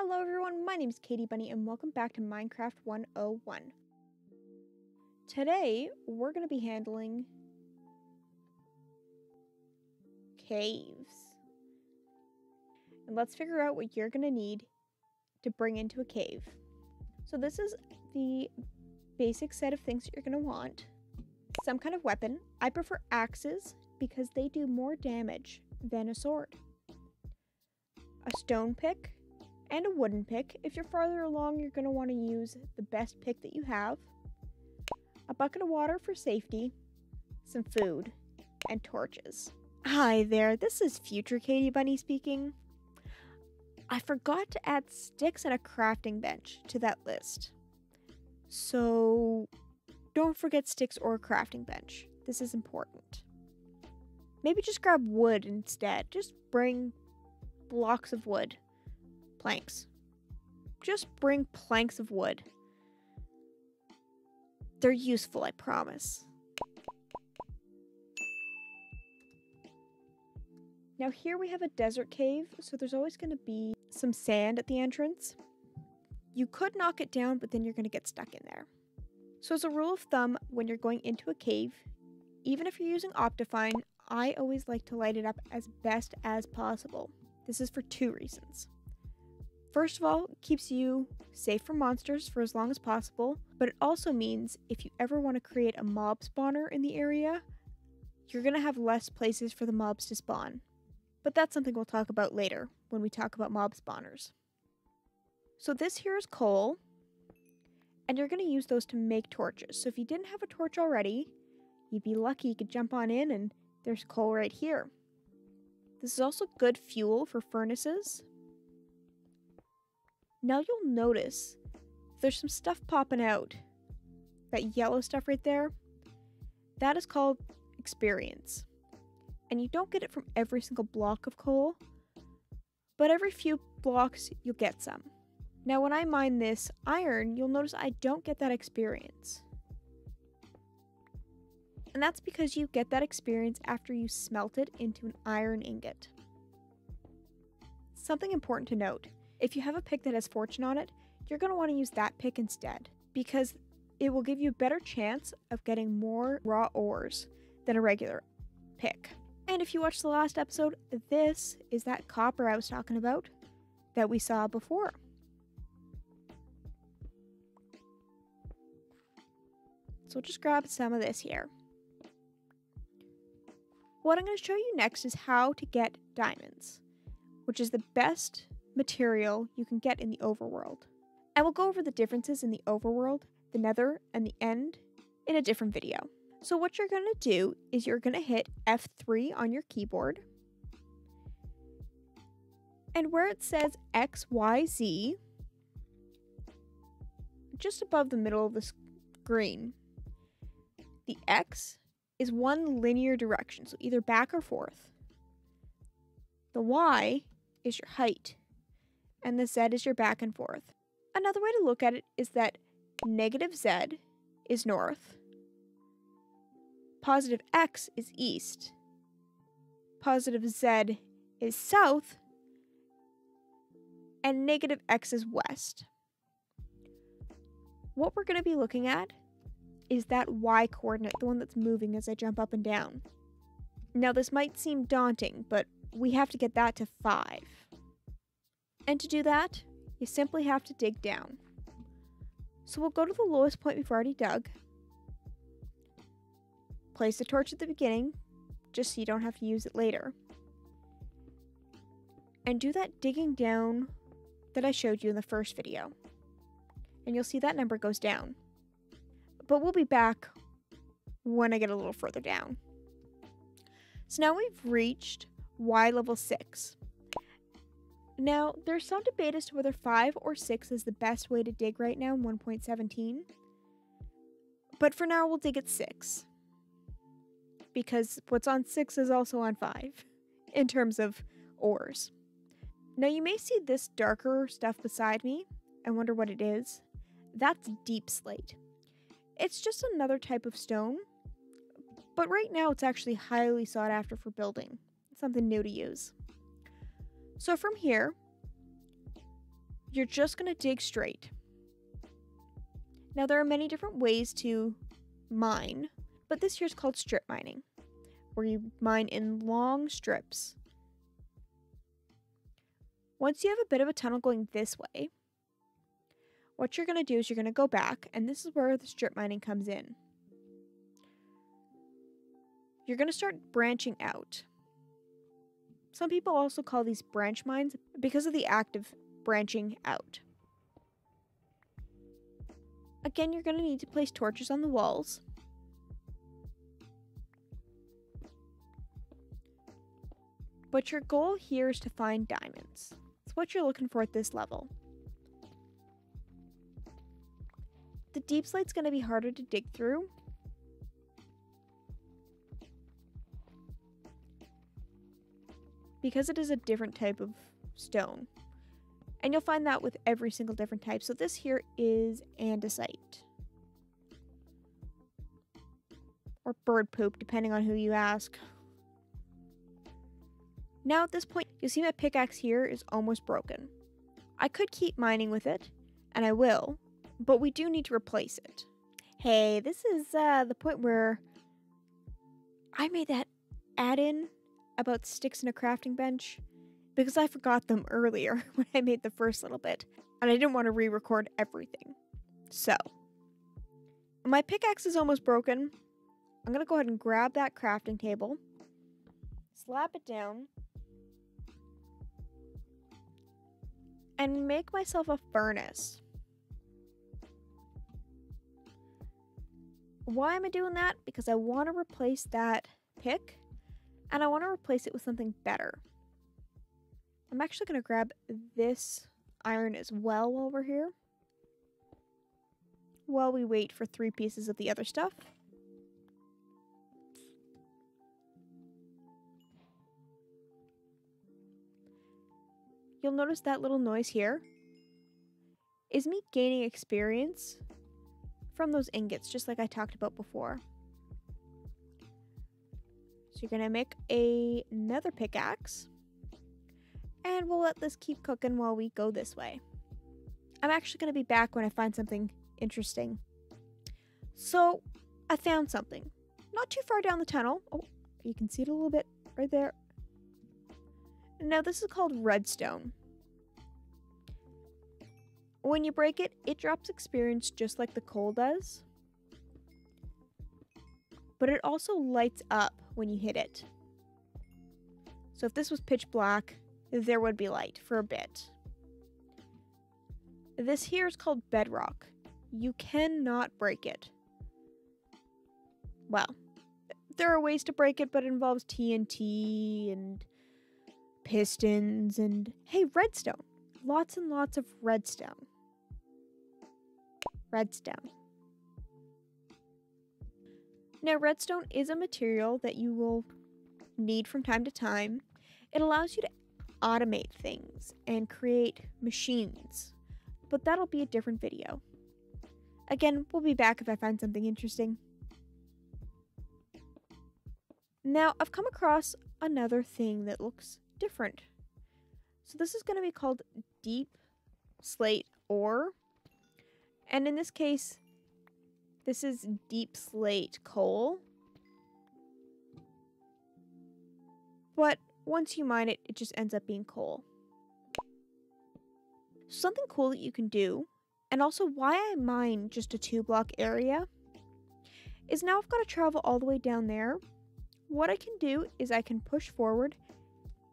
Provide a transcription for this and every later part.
Hello everyone, my name is Katie Bunny and welcome back to Minecraft 101. Today, we're going to be handling caves. And let's figure out what you're going to need to bring into a cave. So this is the basic set of things that you're going to want. Some kind of weapon. I prefer axes because they do more damage than a sword. A stone pick. And a wooden pick. If you're farther along, you're going to want to use the best pick that you have. A bucket of water for safety. Some food. And torches. Hi there, this is future Katie Bunny speaking. I forgot to add sticks and a crafting bench to that list. So don't forget sticks or a crafting bench. This is important. Maybe just grab wood instead. Just bring blocks of wood. Planks. Just bring planks of wood. They're useful, I promise. Now here we have a desert cave, so there's always going to be some sand at the entrance. You could knock it down, but then you're going to get stuck in there. So as a rule of thumb, when you're going into a cave, even if you're using Optifine, I always like to light it up as best as possible. This is for two reasons. First of all, it keeps you safe from monsters for as long as possible, but it also means if you ever want to create a mob spawner in the area, you're going to have less places for the mobs to spawn. But that's something we'll talk about later when we talk about mob spawners. So this here is coal, and you're going to use those to make torches. So if you didn't have a torch already, you'd be lucky you could jump on in and there's coal right here. This is also good fuel for furnaces. Now you'll notice there's some stuff popping out. That yellow stuff right there, that is called experience. And you don't get it from every single block of coal, but every few blocks you'll get some. Now when I mine this iron, you'll notice I don't get that experience. And that's because you get that experience after you smelt it into an iron ingot. Something important to note. If you have a pick that has fortune on it, you're going to want to use that pick instead, because it will give you a better chance of getting more raw ores than a regular pick. And if you watched the last episode, this is that copper I was talking about that we saw before. So just grab some of this here. What I'm going to show you next is how to get diamonds, which is the best material you can get in the overworld. And we'll go over the differences in the overworld, the nether, and the end in a different video. So what you're going to do is you're going to hit F3 on your keyboard. And where it says XYZ, just above the middle of the screen, the X is one linear direction, so either back or forth. The Y is your height. And the Z is your back and forth. Another way to look at it is that negative Z is north, positive X is east, positive Z is south, and negative X is west. What we're going to be looking at is that Y coordinate, the one that's moving as I jump up and down. Now this might seem daunting, but we have to get that to 5. And to do that, you simply have to dig down. So we'll go to the lowest point we've already dug. Place the torch at the beginning, just so you don't have to use it later. And do that digging down that I showed you in the first video. And you'll see that number goes down. But we'll be back when I get a little further down. So now we've reached Y level 6. Now, there's some debate as to whether 5 or 6 is the best way to dig right now in 1.17. But for now, we'll dig at 6. Because what's on 6 is also on 5, in terms of ores. Now, you may see this darker stuff beside me and wonder what it is. That's deep slate. It's just another type of stone, but right now it's actually highly sought after for building. It's something new to use. So from here, you're just going to dig straight. Now, there are many different ways to mine, but this here is called strip mining, where you mine in long strips. Once you have a bit of a tunnel going this way, what you're going to do is you're going to go back, and this is where the strip mining comes in. You're going to start branching out. Some people also call these branch mines because of the act of branching out. Again, you're going to need to place torches on the walls. But your goal here is to find diamonds. It's what you're looking for at this level. The deep slate's going to be harder to dig through. Because it is a different type of stone. And you'll find that with every single different type. So this here is andesite. Or bird poop, depending on who you ask. Now at this point, you'll see my pickaxe here is almost broken. I could keep mining with it, and I will, but we do need to replace it. Hey, this is the point where I made that add-in about sticks in a crafting bench because I forgot them earlier when I made the first little bit, and I didn't want to re-record everything. So, my pickaxe is almost broken. I'm going to go ahead and grab that crafting table, slap it down, and make myself a furnace. Why am I doing that? Because I want to replace that pick, and I want to replace it with something better. I'm actually going to grab this iron as well while we're here, while we wait for 3 pieces of the other stuff. You'll notice that little noise here is me gaining experience from those ingots, just like I talked about before. So you're going to make another pickaxe, and we'll let this keep cooking while we go this way. I'm actually going to be back when I find something interesting. So, I found something. Not too far down the tunnel. Oh, you can see it a little bit right there. Now, this is called redstone. When you break it, it drops experience just like the coal does. But it also lights up when you hit it. So if this was pitch black, there would be light for a bit. This here is called bedrock. You cannot break it. Well, there are ways to break it, but it involves TNT and pistons and, hey, redstone. Lots and lots of redstone. Redstone. Now, redstone is a material that you will need from time to time. It allows you to automate things and create machines, but that'll be a different video. Again, we'll be back if I find something interesting. Now, I've come across another thing that looks different. So this is going to be called deep slate ore. And in this case, this is deep slate coal. But once you mine it, it just ends up being coal. Something cool that you can do, and also why I mine just a 2-block area, is now I've got to travel all the way down there. What I can do is I can push forward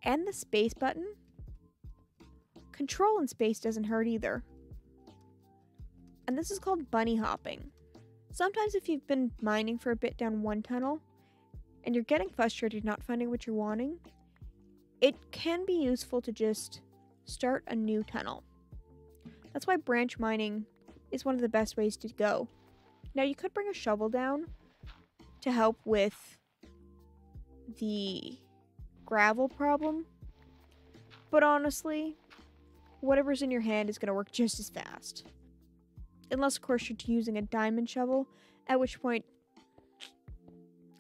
and the space button. Control and space doesn't hurt either. And this is called bunny hopping. Sometimes if you've been mining for a bit down one tunnel and you're getting frustrated not finding what you're wanting, it can be useful to just start a new tunnel. That's why branch mining is one of the best ways to go. Now you could bring a shovel down to help with the gravel problem, but honestly, whatever's in your hand is going to work just as fast. Unless, of course, you're using a diamond shovel, at which point,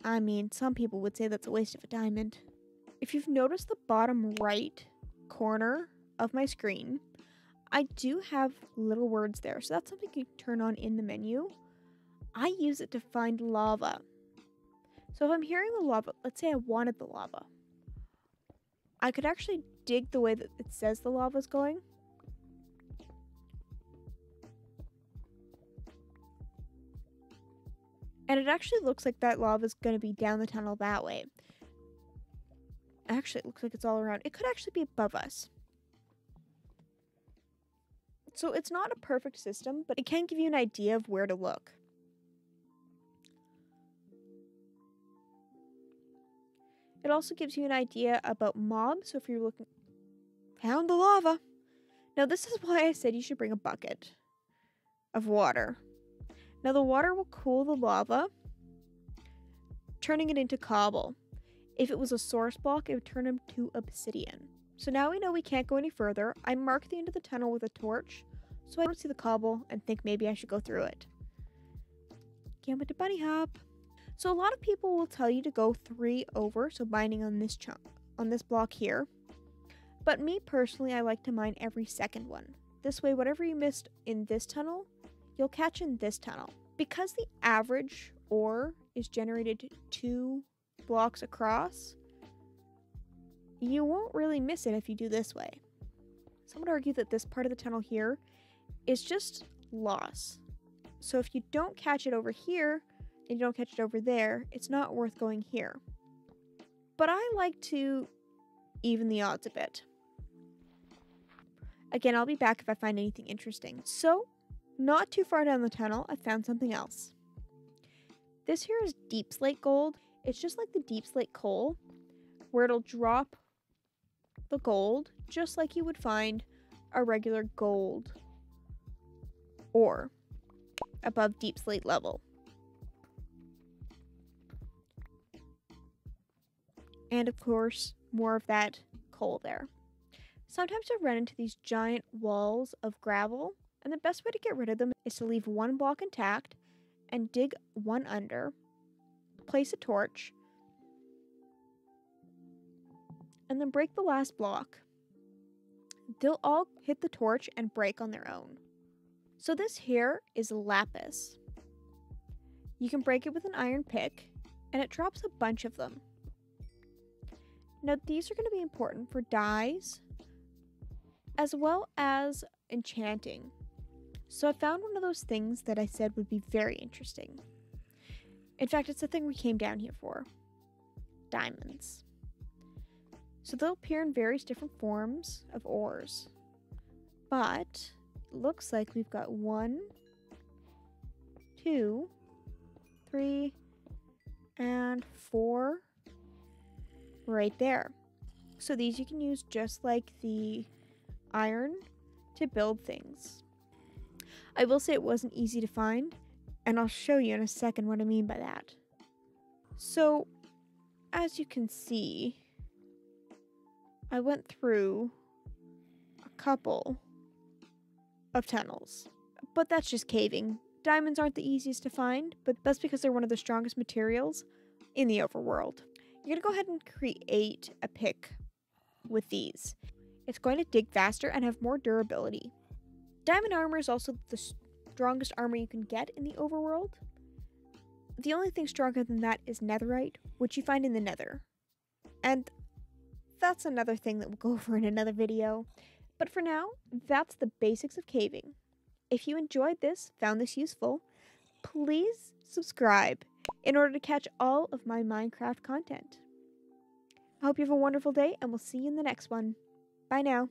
I mean, some people would say that's a waste of a diamond. If you've noticed the bottom right corner of my screen, I do have little words there, so that's something you can turn on in the menu. I use it to find lava. So if I'm hearing the lava, let's say I wanted the lava, I could actually dig the way that it says the lava's going. And it actually looks like that lava is going to be down the tunnel that way. Actually, it looks like it's all around. It could actually be above us. So it's not a perfect system, but it can give you an idea of where to look. It also gives you an idea about mobs. So if you're looking... Found the lava! Now this is why I said you should bring a bucket of water. Now the water will cool the lava, turning it into cobble. If it was a source block, it would turn them to obsidian. So now we know we can't go any further. I mark the end of the tunnel with a torch, so I don't see the cobble and think maybe I should go through it. Gamma to bunny hop. So a lot of people will tell you to go 3 over, so mining on this chunk, on this block here. But me personally, I like to mine every second one. This way, whatever you missed in this tunnel, you'll catch in this tunnel. Because the average ore is generated 2 blocks across, you won't really miss it if you do this way. Some would argue that this part of the tunnel here is just loss. So if you don't catch it over here, and you don't catch it over there, it's not worth going here. But I like to even the odds a bit. Again, I'll be back if I find anything interesting. So, not too far down the tunnel, I found something else. This here is deep slate gold. It's just like the deep slate coal, where it'll drop the gold, just like you would find a regular gold ore above deep slate level. And of course, more of that coal there. Sometimes you'll run into these giant walls of gravel, and the best way to get rid of them is to leave one block intact and dig one under, place a torch, and then break the last block. They'll all hit the torch and break on their own. So this here is lapis. You can break it with an iron pick, and it drops a bunch of them. Now these are going to be important for dyes, as well as enchanting. So I found one of those things that I said would be very interesting. In fact, it's the thing we came down here for. Diamonds. So they'll appear in various different forms of ores. But it looks like we've got 1, 2, 3, and 4 right there. So these you can use just like the iron to build things. I will say it wasn't easy to find, and I'll show you in a second what I mean by that. So, as you can see, I went through a couple of tunnels, but that's just caving. Diamonds aren't the easiest to find, but that's because they're one of the strongest materials in the overworld. You're going to go ahead and create a pick with these. It's going to dig faster and have more durability. Diamond armor is also the strongest armor you can get in the overworld. The only thing stronger than that is netherite, which you find in the nether. And that's another thing that we'll go over in another video. But for now, that's the basics of caving. If you enjoyed this, found this useful, please subscribe in order to catch all of my Minecraft content. I hope you have a wonderful day, and we'll see you in the next one. Bye now.